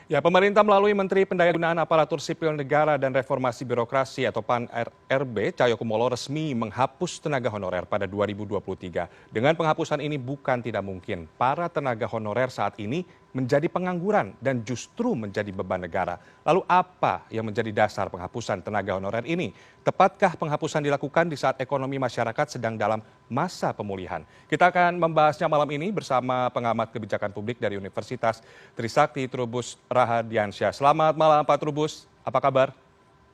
Ya, pemerintah melalui Menteri Pendayagunaan Aparatur Sipil Negara dan Reformasi Birokrasi atau PAN-RB, Cahyokumolo resmi menghapus tenaga honorer pada 2023. Dengan penghapusan ini bukan tidak mungkin para tenaga honorer saat ini menjadi pengangguran dan justru menjadi beban negara. Lalu apa yang menjadi dasar penghapusan tenaga honorer ini? Tepatkah penghapusan dilakukan di saat ekonomi masyarakat sedang dalam masa pemulihan? Kita akan membahasnya malam ini bersama pengamat kebijakan publik dari Universitas Trisakti Trubus Rahadiansyah. Selamat malam Pak Trubus, apa kabar?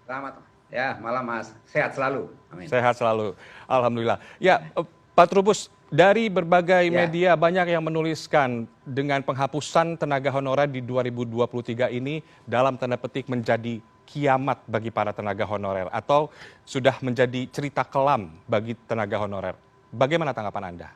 Selamat ya malam Mas, sehat selalu. Amin. Sehat selalu, alhamdulillah. Ya, Pak Trubus, dari berbagai media banyak yang menuliskan dengan penghapusan tenaga honorer di 2023 ini dalam tanda petik menjadi kiamat bagi para tenaga honorer atau sudah menjadi cerita kelam bagi tenaga honorer. Bagaimana tanggapan Anda?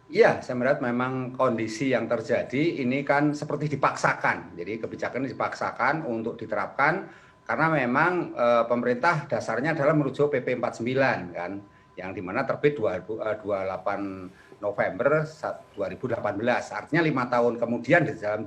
Iya, saya melihat memang kondisi yang terjadi ini kan seperti dipaksakan. Jadi kebijakan ini dipaksakan untuk diterapkan karena memang pemerintah dasarnya adalah merujuk PP 49 kan, yang dimana terbit 28 November 2018. Artinya 5 tahun kemudian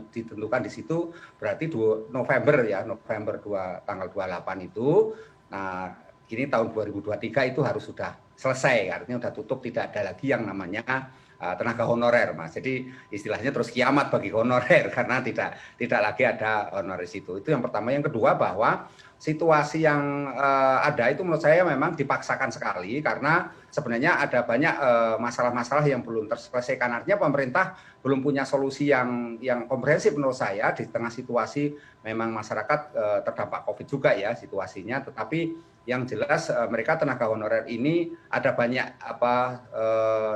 ditentukan di situ berarti 2 November ya, November tanggal 28 itu. Nah, ini tahun 2023 itu harus sudah selesai, artinya sudah tutup, tidak ada lagi yang namanya tenaga honorer, Mas. Jadi istilahnya terus kiamat bagi honorer karena tidak lagi ada honorer situ. Itu yang pertama. Yang kedua, bahwa situasi yang ada itu menurut saya memang dipaksakan sekali karena sebenarnya ada banyak masalah-masalah yang belum terselesaikan. Artinya pemerintah belum punya solusi yang komprehensif menurut saya di tengah situasi memang masyarakat terdampak Covid juga ya situasinya, tetapi yang jelas mereka tenaga honorer ini ada banyak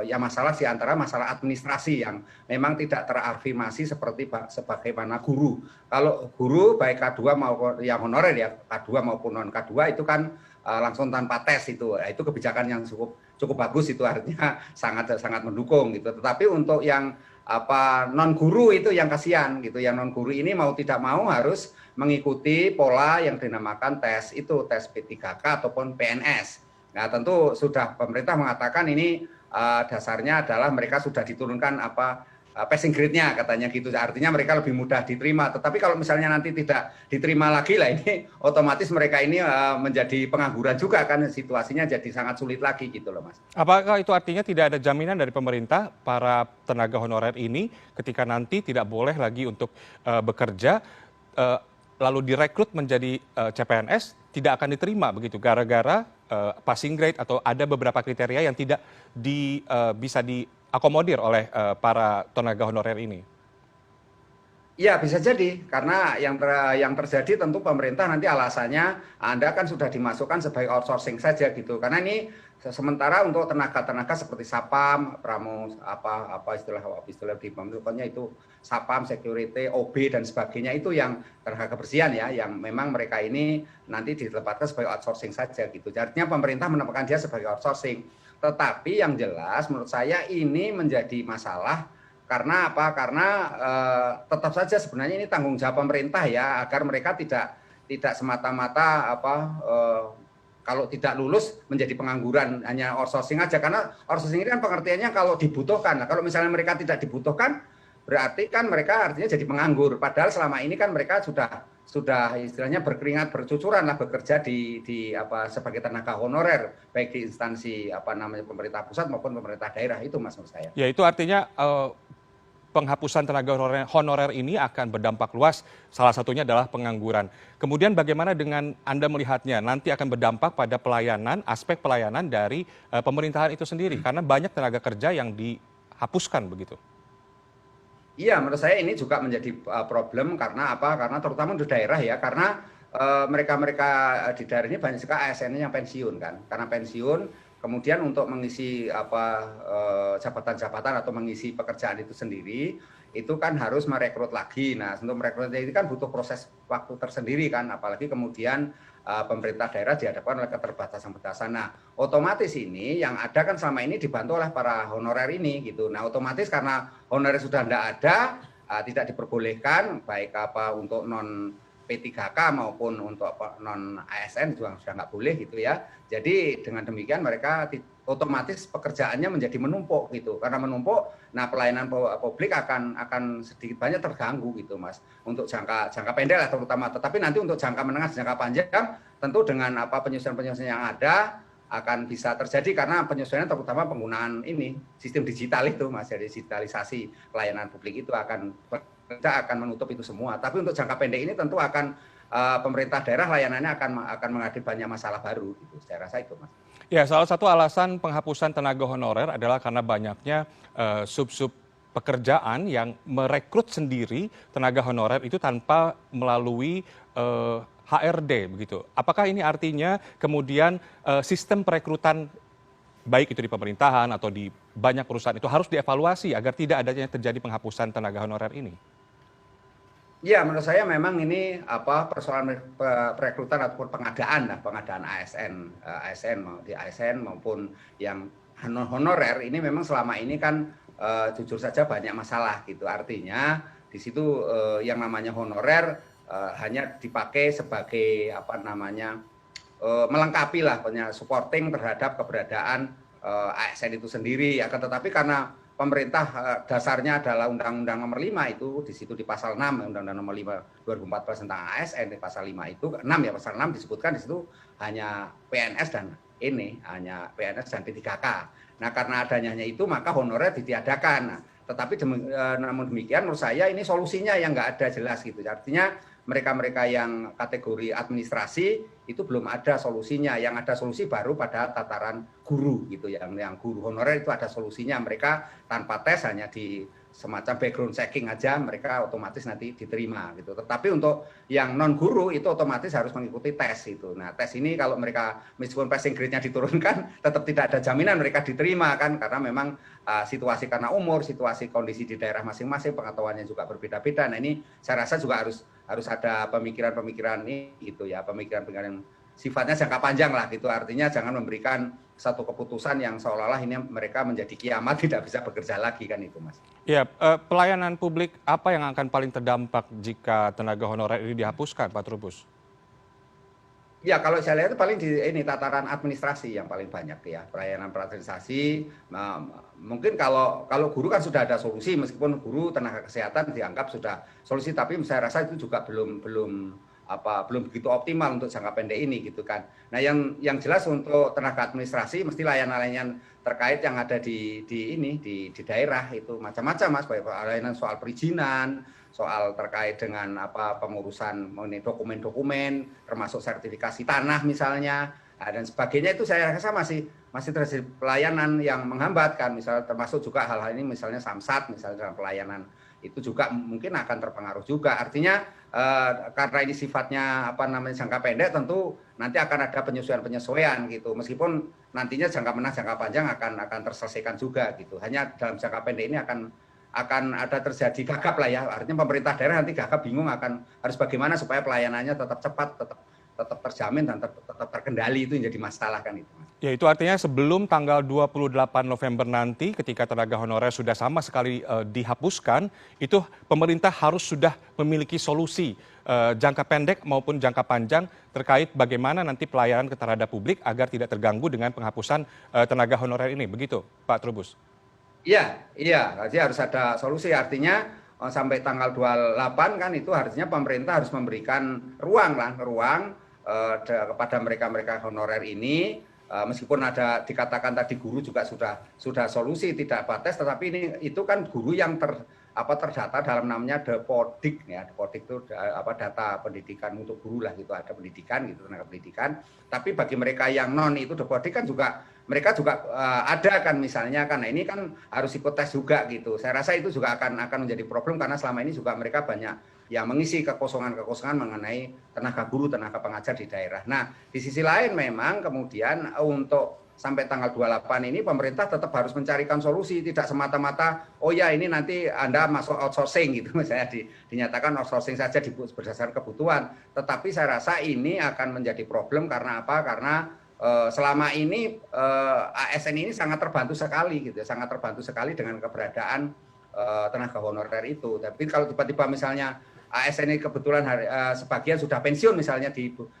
ya masalah, di antara masalah administrasi yang memang tidak terafirmasi sebagaimana guru. Kalau guru baik K2 maupun yang honorer ya, K2 maupun non K2 itu kan langsung tanpa tes itu. Nah, itu kebijakan yang cukup bagus, itu artinya sangat mendukung gitu. Tetapi untuk yang non guru itu yang kasihan gitu. Yang non guru ini mau tidak mau harus mengikuti pola yang dinamakan tes P3K ataupun PNS. Nah, tentu sudah pemerintah mengatakan ini dasarnya adalah mereka sudah diturunkan passing grade-nya katanya gitu. Artinya mereka lebih mudah diterima. Tetapi kalau misalnya nanti tidak diterima lagi lah, ini otomatis mereka ini menjadi pengangguran juga kan, situasinya jadi sangat sulit lagi gitu loh, Mas. Apakah itu artinya tidak ada jaminan dari pemerintah para tenaga honorer ini ketika nanti tidak boleh lagi untuk bekerja lalu direkrut menjadi CPNS tidak akan diterima begitu gara-gara passing grade atau ada beberapa kriteria yang tidak bisa diakomodir oleh para tenaga honorer ini? Iya, bisa jadi karena yang terjadi tentu pemerintah nanti alasannya Anda kan sudah dimasukkan sebagai outsourcing saja gitu. Karena ini sementara untuk tenaga-tenaga seperti Sapam, istilah di pembentukannya itu Sapam, security, OB dan sebagainya, itu yang tenaga kebersihan ya, yang memang mereka ini nanti ditempatkan sebagai outsourcing saja gitu. Artinya pemerintah menempatkan dia sebagai outsourcing. Tetapi yang jelas menurut saya ini menjadi masalah. Karena apa? Karena tetap saja sebenarnya ini tanggung jawab pemerintah ya, agar mereka tidak semata-mata kalau tidak lulus menjadi pengangguran hanya outsourcing aja. Karena outsourcing ini kan pengertiannya kalau dibutuhkan. Nah, kalau misalnya mereka tidak dibutuhkan, berarti kan mereka artinya jadi penganggur. Padahal selama ini kan mereka sudah istilahnya berkeringat bercucuran lah bekerja di sebagai tenaga honorer baik di instansi pemerintah pusat maupun pemerintah daerah, itu Mas menurut saya. Ya, itu artinya penghapusan tenaga honorer ini akan berdampak luas, salah satunya adalah pengangguran. Kemudian bagaimana dengan Anda melihatnya? Nanti akan berdampak pada pelayanan, aspek pelayanan dari pemerintahan itu sendiri, karena banyak tenaga kerja yang dihapuskan begitu. Iya, menurut saya ini juga menjadi problem karena apa? Karena terutama di daerah ya, karena mereka-mereka di daerah ini banyak sekali ASN-nya yang pensiun kan. Karena pensiun, kemudian untuk mengisi jabatan-jabatan atau mengisi pekerjaan itu sendiri, itu kan harus merekrut lagi. Nah, untuk merekrut ini kan butuh proses waktu tersendiri kan, apalagi kemudian pemerintah daerah dihadapkan oleh keterbatasan-batasan. Nah, otomatis ini yang ada kan selama ini dibantu oleh para honorer ini gitu. Nah, otomatis karena honorer sudah tidak ada, tidak diperbolehkan baik untuk non P3K maupun untuk non ASN juga sudah nggak boleh gitu ya. Jadi dengan demikian mereka otomatis pekerjaannya menjadi menumpuk gitu. Karena menumpuk, nah pelayanan publik akan sedikit banyak terganggu gitu Mas. Untuk jangka pendek lah terutama. Tetapi nanti untuk jangka menengah, jangka panjang tentu dengan penyesuaian-penyesuaian yang ada akan bisa terjadi karena penyesuaian terutama penggunaan ini sistem digital itu Mas, jadi digitalisasi pelayanan publik itu akan menutup itu semua. Tapi untuk jangka pendek ini tentu akan pemerintah daerah layanannya akan menghadapi banyak masalah baru gitu. Saya rasa itu Mas. Ya, salah satu alasan penghapusan tenaga honorer adalah karena banyaknya sub-sub pekerjaan yang merekrut sendiri tenaga honorer itu tanpa melalui HRD begitu. Apakah ini artinya kemudian sistem perekrutan baik itu di pemerintahan atau di banyak perusahaan itu harus dievaluasi agar tidak adanya terjadi penghapusan tenaga honorer ini? Ya, menurut saya memang ini persoalan perekrutan ataupun pengadaan ASN di ASN maupun yang honorer ini memang selama ini kan jujur saja banyak masalah gitu. Artinya di situ yang namanya honorer hanya dipakai sebagai melengkapi lah, supporting terhadap keberadaan ASN itu sendiri. Akan tetapi karena pemerintah dasarnya adalah Undang-Undang Nomor 5 itu di situ di pasal 6 Undang-Undang Nomor 5 2014 tentang ASN di pasal 5 itu 6 ya pasal 6 disebutkan di situ hanya PNS dan hanya PNS dan P3K. Nah, karena adanya itu maka honorer ditiadakan. Nah, tetapi namun demikian menurut saya ini solusinya yang nggak ada jelas gitu. Artinya mereka-mereka yang kategori administrasi itu belum ada solusinya. Yang ada solusi baru pada tataran guru gitu. Yang guru honorer itu ada solusinya. Mereka tanpa tes hanya di semacam background checking aja mereka otomatis nanti diterima gitu. Tetapi untuk yang non guru itu otomatis harus mengikuti tes itu. Nah, tes ini kalau mereka meskipun passing grade-nya diturunkan tetap tidak ada jaminan mereka diterima kan karena memang situasi karena umur, situasi kondisi di daerah masing-masing, pengetahuannya juga berbeda-beda. Nah, ini saya rasa juga harus ada pemikiran-pemikiran ini gitu ya, pemikiran-pemikiran yang sifatnya jangka panjang lah gitu. Artinya jangan memberikan satu keputusan yang seolah-olah ini mereka menjadi kiamat tidak bisa bekerja lagi kan itu Mas. Ya, pelayanan publik apa yang akan paling terdampak jika tenaga honorer ini dihapuskan, Pak Trubus? Ya, kalau saya lihat itu paling di ini tataran administrasi yang paling banyak ya, pelayanan administrasi. Mungkin kalau guru kan sudah ada solusi meskipun guru tenaga kesehatan dianggap sudah solusi tapi saya rasa itu juga belum begitu optimal untuk jangka pendek ini gitu kan. Nah, yang jelas untuk tenaga administrasi mesti layanan-layanan terkait yang ada di daerah itu macam-macam Mas, baik layanan soal perizinan, soal terkait dengan pengurusan mengenai dokumen-dokumen, termasuk sertifikasi tanah misalnya, dan sebagainya itu saya rasa masih terjadi pelayanan yang menghambat kan, misalnya termasuk juga hal-hal ini misalnya samsat misalnya dalam pelayanan itu juga mungkin akan terpengaruh juga. Artinya karena ini sifatnya jangka pendek tentu nanti akan ada penyesuaian gitu. Meskipun nantinya jangka menengah jangka panjang akan terselesaikan juga gitu. Hanya dalam jangka pendek ini akan ada terjadi gagap lah ya. Artinya pemerintah daerah nanti gagap bingung harus bagaimana supaya pelayanannya tetap cepat, tetap terjamin dan tetap terkendali itu yang jadi masalah kan itu. Ya, itu artinya sebelum tanggal 28 November nanti ketika tenaga honorer sudah sama sekali dihapuskan, itu pemerintah harus sudah memiliki solusi jangka pendek maupun jangka panjang terkait bagaimana nanti pelayanan terhadap publik agar tidak terganggu dengan penghapusan tenaga honorer ini. Begitu, Pak Trubus? Iya, jadi harus ada solusi. Artinya sampai tanggal 28 kan itu harusnya pemerintah harus memberikan ruang kepada mereka honorer ini. Meskipun ada dikatakan tadi guru juga sudah solusi tidak batas, tetapi itu kan guru yang terdata dalam namanya Depodik ya. Depodik itu data pendidikan untuk guru lah gitu, ada pendidikan gitu, tenaga pendidikan. Tapi bagi mereka yang non itu Depodik kan juga mereka juga ada kan misalnya kan. Nah, ini kan harus ikut tes juga gitu. Saya rasa itu juga akan menjadi problem karena selama ini juga mereka banyak yang mengisi kekosongan mengenai tenaga guru, tenaga pengajar di daerah. Nah, di sisi lain memang kemudian untuk sampai tanggal 28 ini pemerintah tetap harus mencarikan solusi, tidak semata-mata oh ya ini nanti Anda masuk outsourcing gitu misalnya dinyatakan outsourcing saja berdasarkan kebutuhan. Tetapi saya rasa ini akan menjadi problem karena apa? Karena selama ini ASN ini sangat terbantu sekali gitu, sangat terbantu sekali dengan keberadaan tenaga honorer itu. Tapi kalau tiba-tiba misalnya ASN ini kebetulan sebagian sudah pensiun misalnya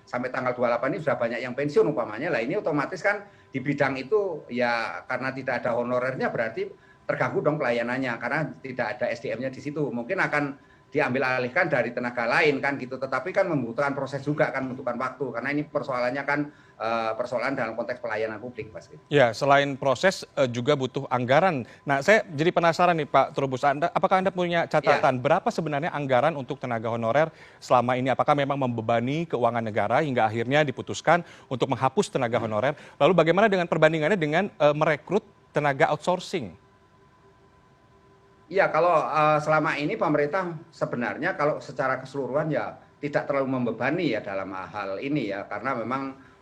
sampai tanggal 28 ini sudah banyak yang pensiun umpamanya. Lah ini otomatis kan di bidang itu ya karena tidak ada honorernya berarti terganggu dong pelayanannya karena tidak ada SDM-nya di situ. Mungkin akan diambil alihkan dari tenaga lain kan gitu, tetapi kan membutuhkan proses juga kan, membutuhkan waktu karena ini persoalannya kan persoalan dalam konteks pelayanan publik, Mas. Ya, selain proses juga butuh anggaran. Nah, saya jadi penasaran nih Pak Trubus, apakah Anda punya catatan berapa sebenarnya anggaran untuk tenaga honorer selama ini? Apakah memang membebani keuangan negara hingga akhirnya diputuskan untuk menghapus tenaga honorer? Lalu bagaimana dengan perbandingannya dengan merekrut tenaga outsourcing? Iya, kalau selama ini pemerintah sebenarnya kalau secara keseluruhan ya tidak terlalu membebani ya dalam hal ini ya, karena memang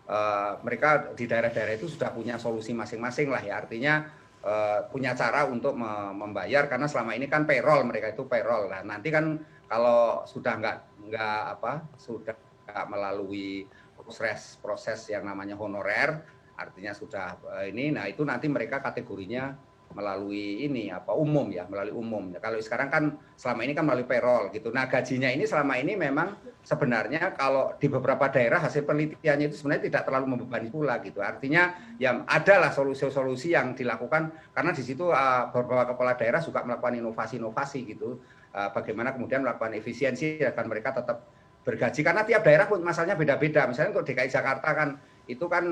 mereka di daerah-daerah itu sudah punya solusi masing-masing lah ya, artinya punya cara untuk membayar karena selama ini kan payroll, mereka itu payroll. Nah, nanti kan kalau sudah sudah nggak melalui proses yang namanya honorer, artinya sudah nah itu nanti mereka kategorinya melalui melalui umum. Kalau sekarang kan selama ini kan melalui payroll gitu. Nah, gajinya ini selama ini memang sebenarnya kalau di beberapa daerah hasil penelitiannya itu sebenarnya tidak terlalu membebani pula gitu. Artinya ya adalah solusi-solusi yang dilakukan karena di situ beberapa kepala daerah juga melakukan inovasi-inovasi gitu. Bagaimana kemudian melakukan efisiensi agar mereka tetap bergaji karena tiap daerah pun masalahnya beda-beda. Misalnya untuk DKI Jakarta kan itu kan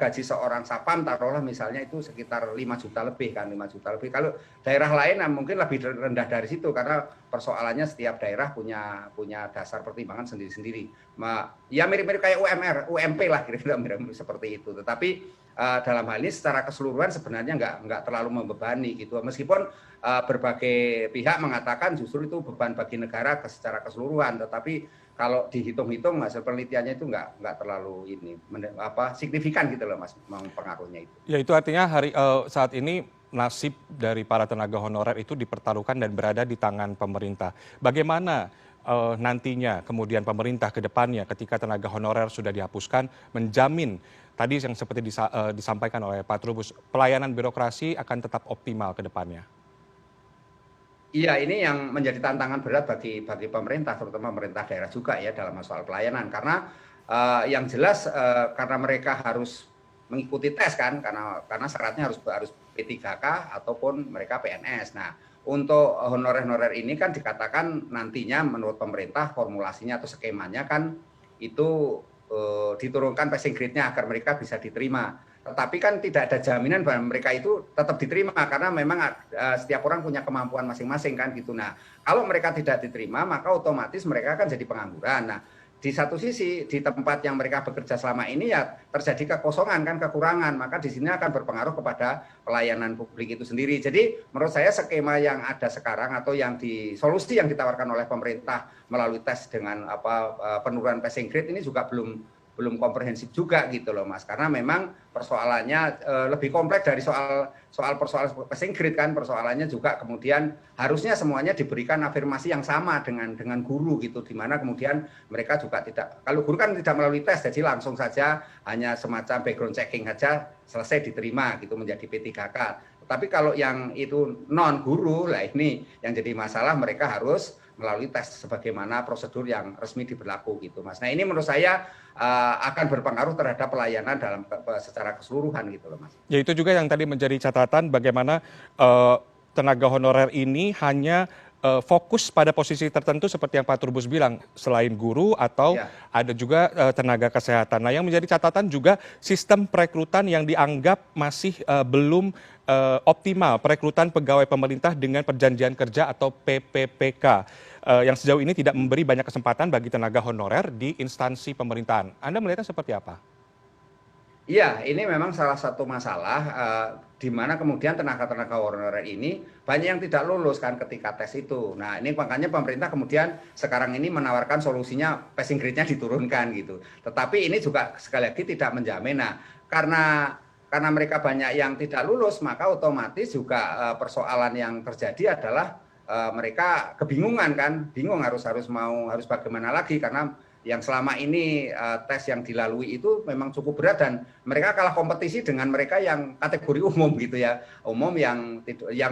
gaji seorang sapam taruhlah misalnya itu sekitar 5 juta lebih kan, 5 juta lebih. Kalau daerah lain mungkin lebih rendah dari situ karena persoalannya setiap daerah punya dasar pertimbangan sendiri-sendiri. Ya mirip-mirip kayak UMP lah kira-kira mirip seperti itu. Tetapi dalam hal ini secara keseluruhan sebenarnya nggak terlalu membebani gitu. Meskipun berbagai pihak mengatakan justru itu beban bagi negara secara keseluruhan, tetapi kalau dihitung-hitung hasil penelitiannya itu nggak terlalu signifikan gitu loh Mas, pengaruhnya itu. Ya itu artinya saat ini nasib dari para tenaga honorer itu dipertaruhkan dan berada di tangan pemerintah. Bagaimana nantinya kemudian pemerintah ke depannya ketika tenaga honorer sudah dihapuskan menjamin tadi yang seperti disampaikan oleh Pak Trubus, pelayanan birokrasi akan tetap optimal ke depannya? Iya, ini yang menjadi tantangan berat bagi pemerintah, terutama pemerintah daerah juga ya dalam soal pelayanan. Karena yang jelas karena mereka harus mengikuti tes kan, karena syaratnya harus P3K ataupun mereka PNS. Nah, untuk honorer-honorer ini kan dikatakan nantinya menurut pemerintah formulasinya atau skemanya kan itu diturunkan passing grade-nya agar mereka bisa diterima. Tetapi kan tidak ada jaminan bahwa mereka itu tetap diterima karena memang setiap orang punya kemampuan masing-masing kan gitu. Nah, kalau mereka tidak diterima maka otomatis mereka akan jadi pengangguran. Nah, di satu sisi di tempat yang mereka bekerja selama ini ya terjadi kekosongan kan, kekurangan, maka di sini akan berpengaruh kepada pelayanan publik itu sendiri. Jadi menurut saya skema yang ada sekarang atau solusi yang ditawarkan oleh pemerintah melalui tes dengan penurunan passing grade ini juga belum komprehensif juga gitu loh Mas, karena memang persoalannya lebih kompleks dari persoalan passing grade kan, persoalannya juga kemudian harusnya semuanya diberikan afirmasi yang sama dengan guru gitu, di mana kemudian mereka juga tidak, kalau guru kan tidak melalui tes jadi langsung saja hanya semacam background checking saja selesai diterima gitu menjadi P3K. Tapi kalau yang itu non guru lah ini yang jadi masalah, mereka harus melalui tes sebagaimana prosedur yang resmi diberlaku gitu Mas. Nah, ini menurut saya akan berpengaruh terhadap pelayanan secara keseluruhan gitu loh Mas. Ya itu juga yang tadi menjadi catatan bagaimana tenaga honorer ini hanya fokus pada posisi tertentu seperti yang Pak Trubus bilang, selain guru atau ada juga tenaga kesehatan. Nah, yang menjadi catatan juga sistem perekrutan yang dianggap masih belum optimal, perekrutan pegawai pemerintah dengan perjanjian kerja atau PPPK. Yang sejauh ini tidak memberi banyak kesempatan bagi tenaga honorer di instansi pemerintahan. Anda melihatnya seperti apa? Iya, ini memang salah satu masalah di mana kemudian tenaga-tenaga honorer ini banyak yang tidak lulus kan ketika tes itu. Nah, ini makanya pemerintah kemudian sekarang ini menawarkan solusinya passing grade-nya diturunkan gitu. Tetapi ini juga sekali lagi tidak menjamin. Nah, karena mereka banyak yang tidak lulus, maka otomatis juga persoalan yang terjadi adalah mereka kebingungan kan, bingung harus bagaimana lagi karena yang selama ini tes yang dilalui itu memang cukup berat dan mereka kalah kompetisi dengan mereka yang kategori umum gitu ya, umum yang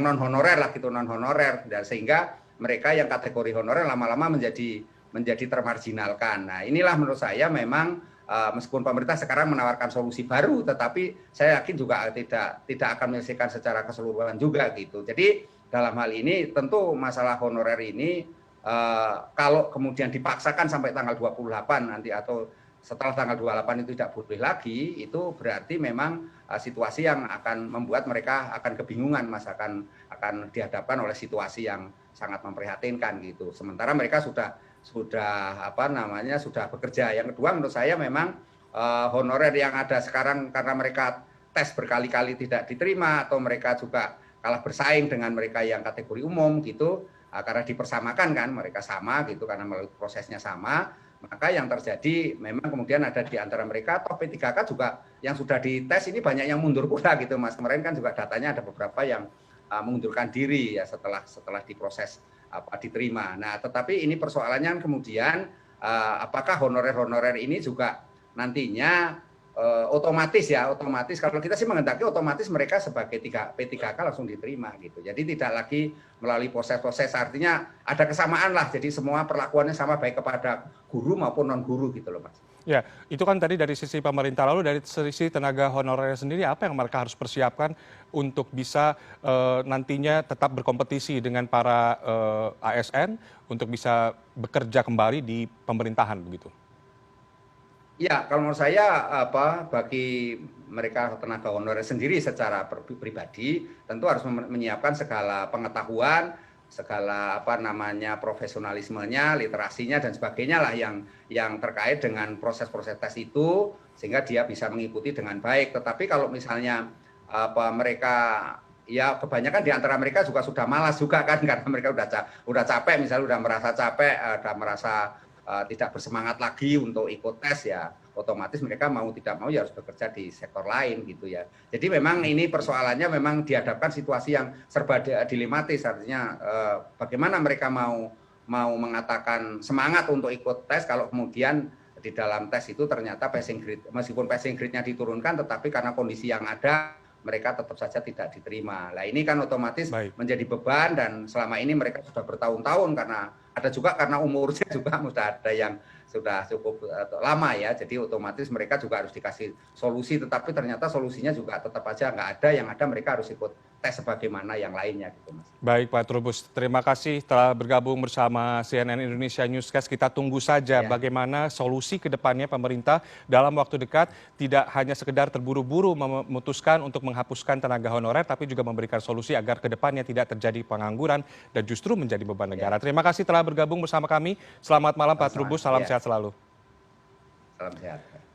non honorer lah gitu, non honorer, dan sehingga mereka yang kategori honorer lama-lama menjadi termarginalkan. Nah, inilah menurut saya memang meskipun pemerintah sekarang menawarkan solusi baru, tetapi saya yakin juga tidak akan menyelesaikan secara keseluruhan juga gitu. Jadi dalam hal ini tentu masalah honorer ini kalau kemudian dipaksakan sampai tanggal 28 nanti atau setelah tanggal 28 itu tidak boleh lagi, itu berarti memang situasi yang akan membuat mereka akan kebingungan, Mas, akan dihadapkan oleh situasi yang sangat memprihatinkan gitu. Sementara mereka sudah bekerja. Yang kedua menurut saya memang honorer yang ada sekarang karena mereka tes berkali-kali tidak diterima atau mereka juga kalah bersaing dengan mereka yang kategori umum gitu, karena dipersamakan kan, mereka sama gitu karena melalui prosesnya sama. Maka yang terjadi memang kemudian ada di antara mereka atau P3K juga yang sudah dites ini banyak yang mundur pula gitu, Mas. Kemarin kan juga datanya ada beberapa yang mengundurkan diri ya setelah diproses diterima. Nah, tetapi ini persoalannya kemudian apakah honorer-honorer ini juga nantinya otomatis kalau kita sih menghendaki otomatis mereka sebagai P3K langsung diterima gitu. Jadi tidak lagi melalui proses-proses, artinya ada kesamaan lah. Jadi semua perlakuannya sama baik kepada guru maupun non guru gitu loh, Mas. Ya, itu kan tadi dari sisi pemerintah, lalu dari sisi tenaga honorer sendiri apa yang mereka harus persiapkan untuk bisa nantinya tetap berkompetisi dengan para ASN untuk bisa bekerja kembali di pemerintahan begitu? Ya, kalau menurut saya bagi mereka tenaga honorer sendiri secara pribadi tentu harus menyiapkan segala pengetahuan, segala profesionalismenya, literasinya dan sebagainya lah yang terkait dengan proses-proses tes itu sehingga dia bisa mengikuti dengan baik. Tetapi kalau misalnya mereka ya kebanyakan di antara mereka juga sudah malas juga kan karena mereka udah capek, misalnya udah merasa capek, udah merasa tidak bersemangat lagi untuk ikut tes, ya otomatis mereka mau tidak mau ya harus bekerja di sektor lain gitu ya. Jadi memang ini persoalannya memang dihadapkan situasi yang serba dilematis, artinya bagaimana mereka mau mengatakan semangat untuk ikut tes kalau kemudian di dalam tes itu ternyata passing grade, meskipun passing grade-nya diturunkan tetapi karena kondisi yang ada mereka tetap saja tidak diterima. Nah, ini kan otomatis menjadi beban dan selama ini mereka sudah bertahun-tahun karena umurnya juga sudah ada yang sudah cukup lama ya. Jadi otomatis mereka juga harus dikasih solusi, tetapi ternyata solusinya juga tetap aja nggak ada, yang ada mereka harus ikut tes sebagaimana yang lainnya gitu, Mas. Baik Pak Trubus, terima kasih telah bergabung bersama CNN Indonesia Newscast. Kita tunggu saja bagaimana solusi ke depannya pemerintah dalam waktu dekat, tidak hanya sekedar terburu-buru memutuskan untuk menghapuskan tenaga honorer, tapi juga memberikan solusi agar ke depannya tidak terjadi pengangguran dan justru menjadi beban negara. Terima kasih telah bergabung bersama kami. Selamat malam Pak Trubus, salam sehat selalu. Salam sehat.